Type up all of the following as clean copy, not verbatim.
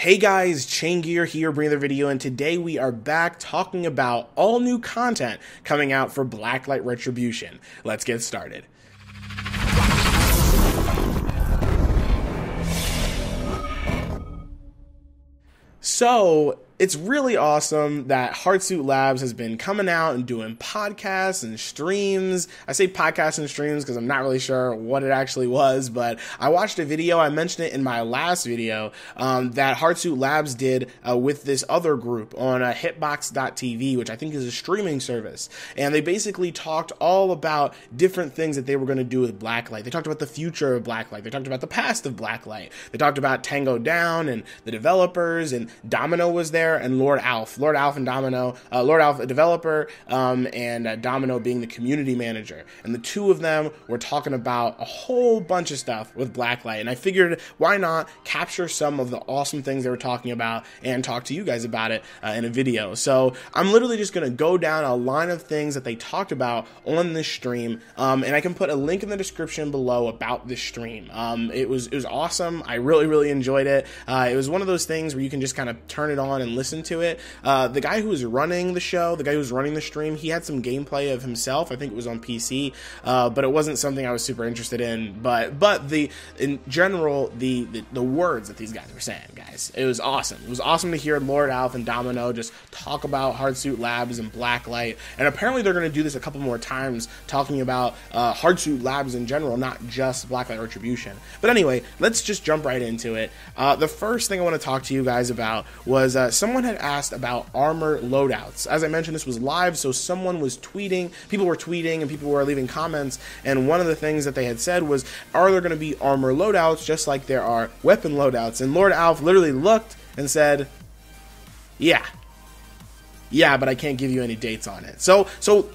Hey guys, Chain Gear here bringing the video, and today we are back talking about all new content coming out for Blacklight Retribution. Let's get started. So, it's really awesome that Hardsuit Labs has been coming out and doing podcasts and streams. I say podcasts and streams because I'm not really sure what it actually was, but I watched a video, I mentioned it in my last video, that Hardsuit Labs did with this other group on hitbox.tv, which I think is a streaming service. And they basically talked all about different things that they were going to do with Blacklight. They talked about the future of Blacklight. They talked about the past of Blacklight. They talked about Tango Down and the developers, and Domino was there, and Lord Alf and Domino, Lord Alf, a developer, and Domino being the community manager. And the two of them were talking about a whole bunch of stuff with Blacklight. And I figured, why not capture some of the awesome things they were talking about and talk to you guys about it in a video. So I'm literally just going to go down a line of things that they talked about on this stream, and I can put a link in the description below about this stream. It was awesome. I really enjoyed it. It was one of those things where you can just kind of turn it on and listen to it. The guy who was running the show, the guy who was running the stream, he had some gameplay of himself. I think it was on PC, but it wasn't something I was super interested in. But in general, the words that these guys were saying, guys, it was awesome. It was awesome to hear Lord Alf and Domino just talk about Hardsuit Labs and Blacklight. And apparently they're going to do this a couple more times, talking about Hardsuit Labs in general, not just Blacklight Retribution. But anyway, let's just jump right into it. The first thing I want to talk to you guys about was someone had asked about armor loadouts. As I mentioned, this was live, so someone was tweeting, people were tweeting, and people were leaving comments, and one of the things that they had said was, are there going to be armor loadouts just like there are weapon loadouts? And Lord Alf literally looked and said, yeah, but I can't give you any dates on it. So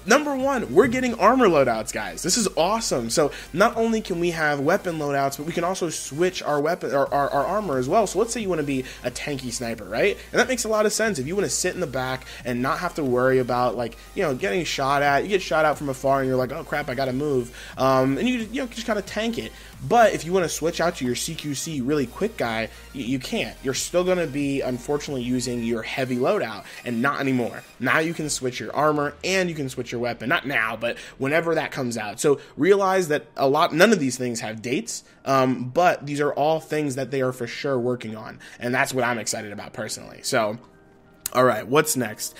number one, we're getting armor loadouts, guys. This is awesome. So not only can we have weapon loadouts, but we can also switch our weapon or our armor as well. So let's say you want to be a tanky sniper, right? And that makes a lot of sense. If you want to sit in the back and not have to worry about, like, you know, getting shot at, you get shot out from afar and you're like, oh crap, I gotta move. And you just kind of tank it. But if you want to switch out to your CQC really quick guy, you can't. You're still going to be, unfortunately, using your heavy loadout, and not anymore. Now you can switch your armor and you can switch your weapon. Not now, but whenever that comes out. So realize that none of these things have dates, but these are all things that they are for sure working on, and that's what I'm excited about personally. So, all right, what's next?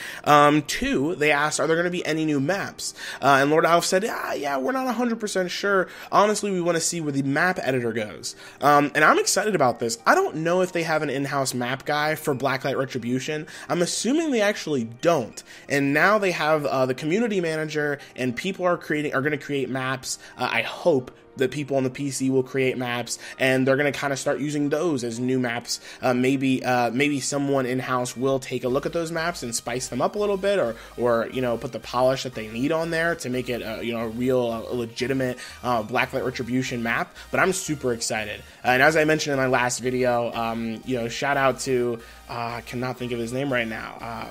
Two, they asked, are there going to be any new maps? And Lord Alf said, yeah, we're not 100% sure. Honestly, we want to see where the map editor goes. And I'm excited about this. I don't know if they have an in-house map guy for Blacklight Retribution. I'm assuming they actually don't. And now they have the community manager, and people are going to create maps. I hope that people on the PC will create maps, and they're going to kind of start using those as new maps. Maybe someone in-house will take a look at those maps and spice them up a little bit, or you know, put the polish that they need on there to make it you know, a legitimate Blacklight Retribution map. But I'm super excited, and as I mentioned in my last video, you know, shout out to I cannot think of his name right now.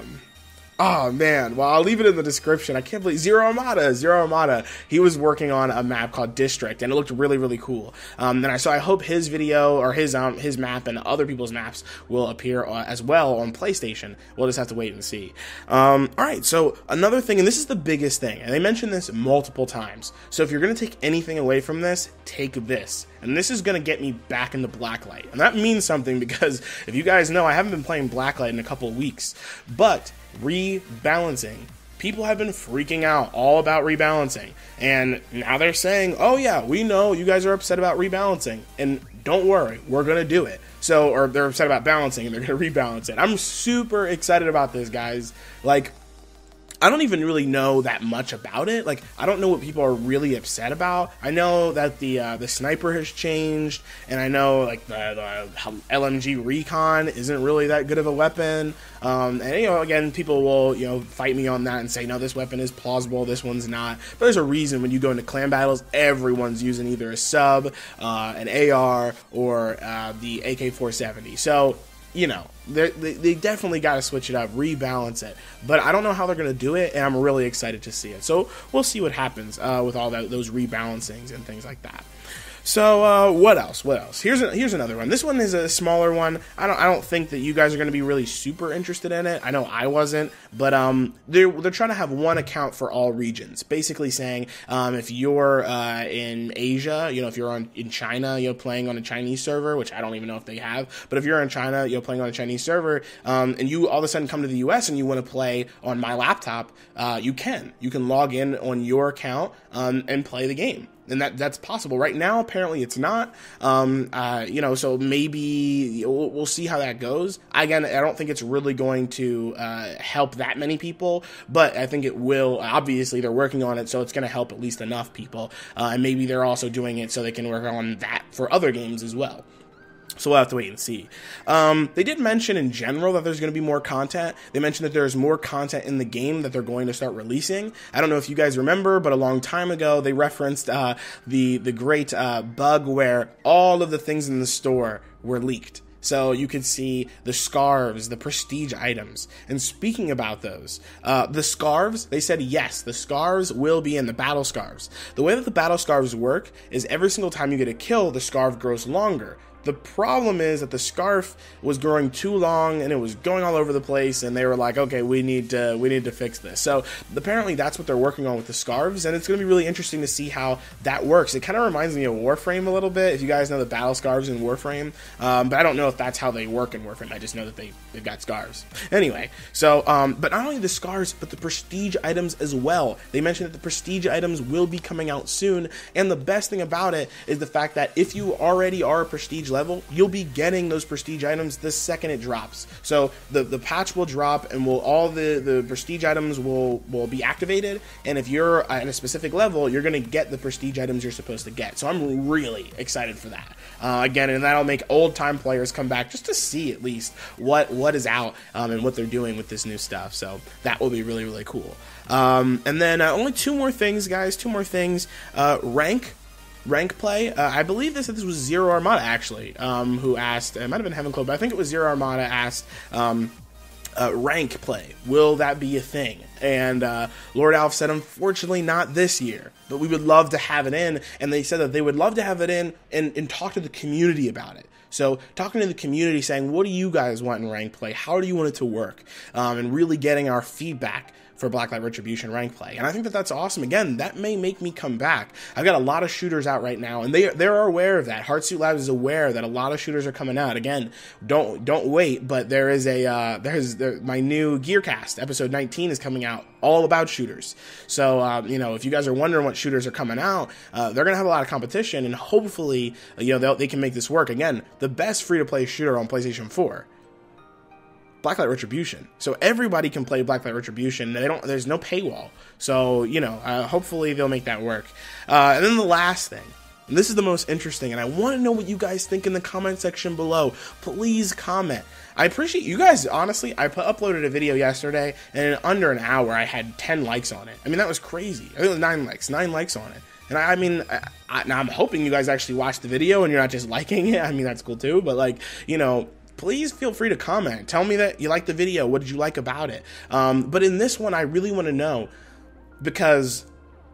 Oh man, well, I'll leave it in the description. I can't believe Zero Armada. He was working on a map called District, and it looked really cool. So I hope his video or his map and other people's maps will appear as well on PlayStation. We'll just have to wait and see. All right, so another thing, and this is the biggest thing, and they mentioned this multiple times. So if you're gonna take anything away from this, take this. And this is going to get me back into Blacklight. And that means something, because if you guys know, I haven't been playing Blacklight in a couple of weeks. But rebalancing. People have been freaking out all about rebalancing. And now they're saying, oh yeah, we know you guys are upset about rebalancing. And don't worry, we're going to do it. So, or they're upset about balancing and they're going to rebalance it. I'm super excited about this, guys. Like, I don't even really know that much about it. Like, I don't know what people are really upset about. I know that the sniper has changed, and I know, like, the LMG Recon isn't really that good of a weapon. And, you know, again, people will, you know, fight me on that and say, no, this weapon is plausible, this one's not. But there's a reason when you go into clan battles, everyone's using either a sub, an AR, or the AK-470. So, you know, they definitely got to switch it up, rebalance it. But I don't know how they're going to do it, and I'm really excited to see it. So we'll see what happens with all those rebalancings and things like that. So what else? What else? Here's another one. This one is a smaller one. I don't think that you guys are going to be really super interested in it. I know I wasn't, but they're trying to have one account for all regions. Basically saying if you're in Asia, if you're in China, playing on a Chinese server, which I don't even know if they have, but if you're in China, playing on a Chinese server, and you all of a sudden come to the US and you want to play on my laptop, you can log in on your account and play the game. And that's possible. Right now, apparently it's not. So maybe we'll see how that goes. Again, I don't think it's really going to help that many people, but I think it will. Obviously, they're working on it, so it's going to help at least enough people. And maybe they're also doing it so they can work on that for other games as well. So we'll have to wait and see. They did mention in general that there's going to be more content. They mentioned that there's more content in the game that they're going to start releasing. I don't know if you guys remember, but a long time ago, they referenced the great bug where all of the things in the store were leaked. So you could see the scarves, the prestige items. And speaking about those, the scarves, they said yes, the scarves will be in the battle scarves. The way that the battle scarves work is every single time you get a kill, the scarf grows longer. The problem is that the scarf was growing too long and it was going all over the place, and they were like, okay, we need to fix this. So apparently that's what they're working on with the scarves, and it's going to be really interesting to see how that works. It kind of reminds me of Warframe a little bit, if you guys know the battle scarves in Warframe, but I don't know if that's how they work in Warframe. I just know that they've got scarves. Anyway, so, but not only the scarves, but the prestige items as well. They mentioned that the prestige items will be coming out soon, and the best thing about it is the fact that if you already are a prestige level, you'll be getting those prestige items the second it drops. So the patch will drop, and all the prestige items will be activated, and if you're at a specific level, you're going to get the prestige items you're supposed to get. So I'm really excited for that. Again, and that'll make old time players come back just to see at least what is out and what they're doing with this new stuff. So that will be really, really cool. And then only two more things, guys. Two more things. Rank play. I believe this was Zero Armada actually, who asked. It might have been Heaven Club, but I think it was Zero Armada asked. Rank play, will that be a thing? And Lord Alf said, unfortunately not this year, but we would love to have it in. And they said that they would love to have it in and talk to the community about it. So talking to the community, saying, what do you guys want in rank play? How do you want it to work? And really getting our feedback for Blacklight Retribution rank play. And I think that that's awesome. Again, that may make me come back. I've got a lot of shooters out right now, and they're aware of that. Hardsuit Labs is aware that a lot of shooters are coming out. Again, don't wait, but there is my new Gearcast, episode 19 is coming out, all about shooters. So, if you guys are wondering what shooters are coming out, they're going to have a lot of competition, and hopefully, they can make this work. Again, the best free-to-play shooter on PlayStation 4. Blacklight Retribution. So everybody can play Blacklight Retribution. There's no paywall. So, hopefully they'll make that work. And then the last thing, and this is the most interesting, and I want to know what you guys think in the comment section below. Please comment. I appreciate you guys, honestly. I uploaded a video yesterday, and in under an hour, I had 10 likes on it. I mean, that was crazy. I think it was 9 likes on it. And now I'm hoping you guys actually watched the video and you're not just liking it. I mean, that's cool too, but please feel free to comment. Tell me that you liked the video. What did you like about it? But in this one, I really want to know, because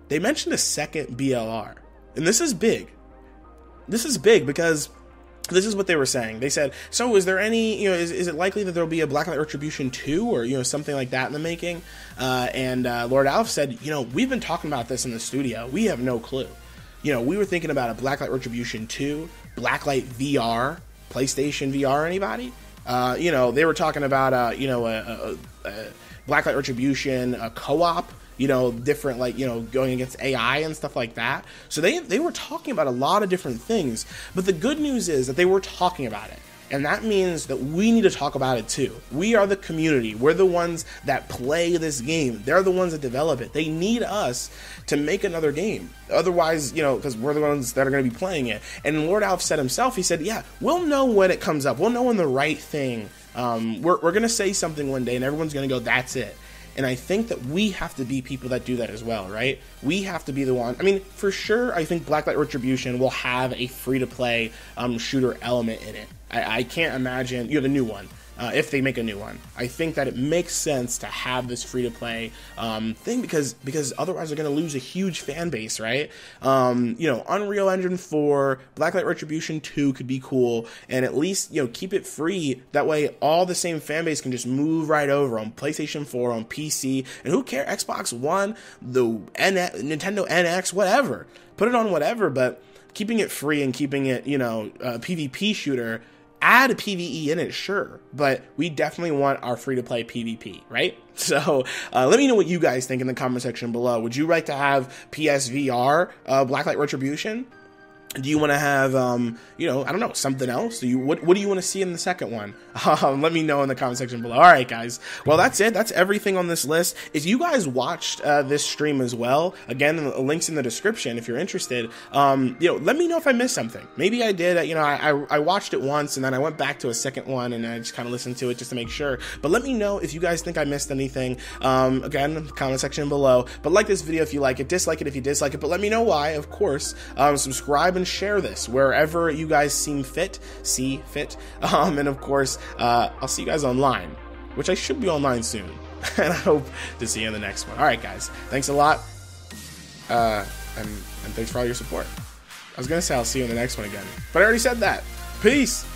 they mentioned a second BLR. And this is big. This is big because this is what they were saying. They said, so is there any, is it likely that there will be a Blacklight Retribution 2 or, something like that in the making? And Lord Alf said, we've been talking about this in the studio. We have no clue. We were thinking about a Blacklight Retribution 2, Blacklight VR, PlayStation VR, anybody? They were talking about, a Blacklight Retribution, a co-op, different, going against AI and stuff like that. So they were talking about a lot of different things, but the good news is that they were talking about it. And that means that we need to talk about it too. We are the community. We're the ones that play this game. They're the ones that develop it. They need us to make another game. Otherwise, because we're the ones that are going to be playing it. And Lord Alf said himself, he said, yeah, we'll know when it comes up. We'll know when the right thing, we're going to say something one day and everyone's going to go, that's it. And I think that we have to be people that do that as well, right? We have to be the one. I mean, for sure, I think Blacklight Retribution will have a free-to-play shooter element in it. I can't imagine, the new one. if they make a new one. I think that it makes sense to have this free-to-play thing because otherwise they're going to lose a huge fan base, right? You know, Unreal Engine 4, Blacklight Retribution 2 could be cool, and at least, you know, keep it free. That way all the same fan base can just move right over on PlayStation 4, on PC, and who cares? Xbox One, the Nintendo NX, whatever. Put it on whatever, but keeping it free and keeping it, you know, a PvP shooter, add a PvE in it, sure, but we definitely want our free-to-play PvP, right? So let me know what you guys think in the comment section below. Would you like to have PSVR, Blacklight Retribution? Do you want to have, you know, I don't know, something else? What do you want to see in the second one? Let me know in the comment section below. All right, guys. Well, that's it. That's everything on this list. If you guys watched this stream as well, again, the link's in the description if you're interested. You know, let me know if I missed something. Maybe I did. You know, I watched it once, and then I went back to a second one, and I just kind of listened to it just to make sure. But let me know if you guys think I missed anything. Again, comment section below. But like this video if you like it, dislike it if you dislike it, but let me know why, of course. Subscribe and share this wherever you guys see fit, and of course I'll see you guys online, which I should be online soon, and I hope to see you in the next one. All right, guys, thanks a lot, and thanks for all your support. I was gonna say I'll see you in the next one again, but I already said that. Peace.